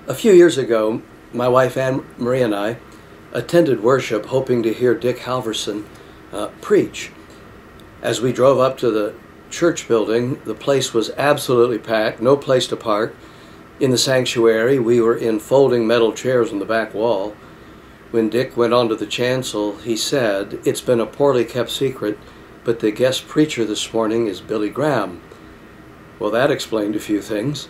A few years ago, my wife Anne Marie and I attended worship hoping to hear Dick Halverson preach. As we drove up to the church building, the place was absolutely packed, no place to park. In the sanctuary, we were in folding metal chairs on the back wall. When Dick went onto the chancel, he said, "It's been a poorly kept secret, but the guest preacher this morning is Billy Graham." Well, that explained a few things.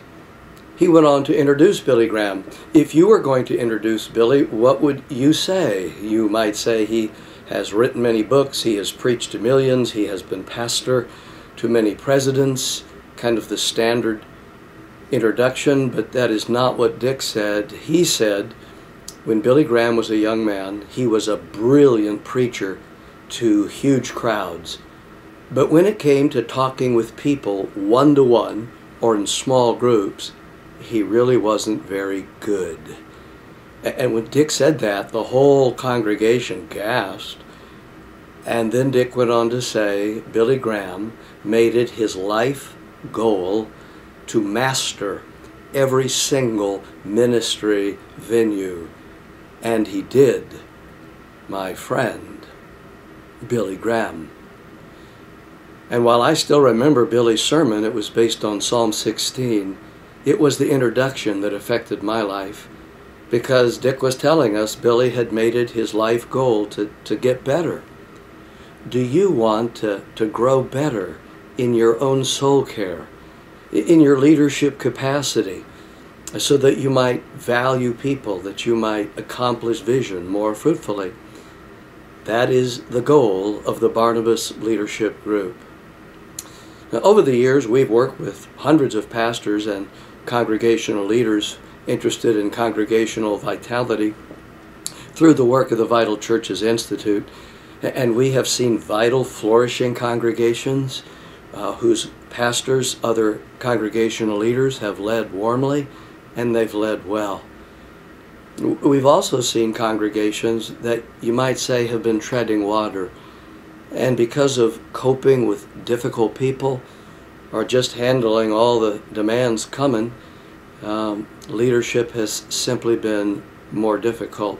He went on to introduce Billy Graham. If you were going to introduce Billy, what would you say? You might say he has written many books, he has preached to millions, he has been pastor to many presidents, kind of the standard introduction, but that is not what Dick said. He said, when Billy Graham was a young man, he was a brilliant preacher to huge crowds. But when it came to talking with people one-to-one or in small groups, he really wasn't very good. And when Dick said that, the whole congregation gasped. And then Dick went on to say, Billy Graham made it his life goal to master every single ministry venue. And he did, my friend, Billy Graham. And while I still remember Billy's sermon, it was based on Psalm 16, it was the introduction that affected my life, because Dick was telling us Billy had made it his life goal to get better. Do you want to grow better in your own soul care, in your leadership capacity, so that you might value people, that you might accomplish vision more fruitfully? That is the goal of the Barnabas Leadership Group. Now, over the years, we've worked with hundreds of pastors and congregational leaders interested in congregational vitality through the work of the Vital Churches Institute, and we have seen vital, flourishing congregations whose pastors, other congregational leaders, have led warmly, and they've led well. We've also seen congregations that you might say have been treading water, and because of coping with difficult people or just handling all the demands coming, leadership has simply been more difficult.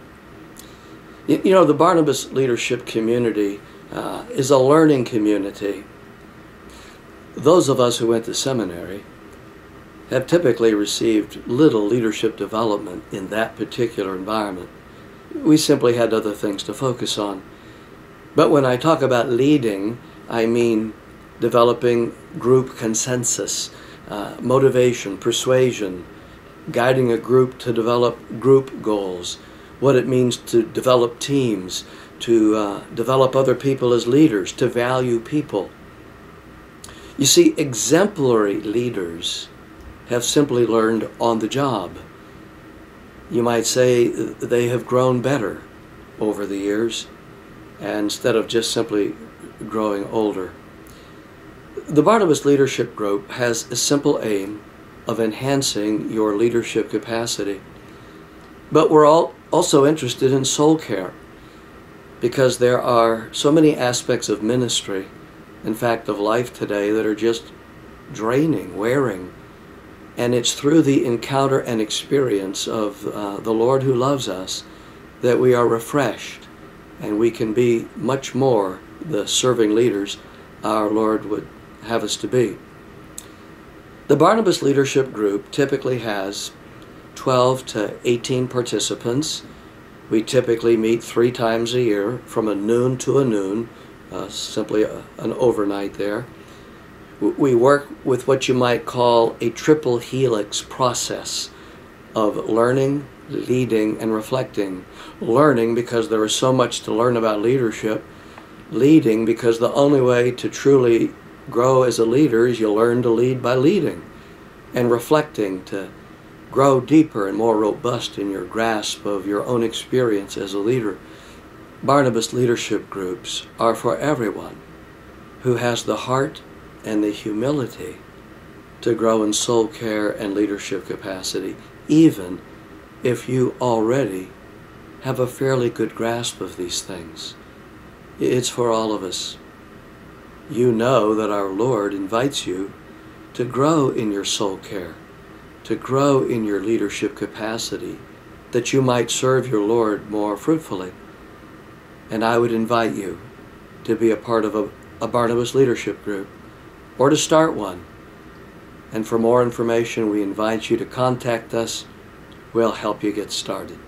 You know, the Barnabas Leadership community is a learning community. Those of us who went to seminary have typically received little leadership development in that particular environment. We simply had other things to focus on. But when I talk about leading, I mean developing group consensus, motivation, persuasion, guiding a group to develop group goals, what it means to develop teams, to develop other people as leaders, to value people. You see, exemplary leaders have simply learned on the job. You might say they have grown better over the years, and instead of just simply growing older. The Barnabas Leadership Group has a simple aim of enhancing your leadership capacity. But we're also interested in soul care, because there are so many aspects of ministry, in fact of life today, that are just draining, wearing. And it's through the encounter and experience of the Lord who loves us that we are refreshed, and we can be much more the serving leaders our Lord would have us to be. The Barnabas Leadership Group typically has 12 to 18 participants. We typically meet 3 times a year from a noon to a noon, simply an overnight there. We work with what you might call a triple helix process of learning, leading, and reflecting. Learning because there is so much to learn about leadership. Leading because the only way to truly grow as a leader is you learn to lead by leading. And reflecting to grow deeper and more robust in your grasp of your own experience as a leader. Barnabas Leadership Groups are for everyone who has the heart and the humility to grow in soul care and leadership capacity, even if you already have a fairly good grasp of these things. It's for all of us. You know that our Lord invites you to grow in your soul care, to grow in your leadership capacity, that you might serve your Lord more fruitfully. And I would invite you to be a part of a Barnabas leadership group, or to start one. And for more information, we invite you to contact us. We'll help you get started.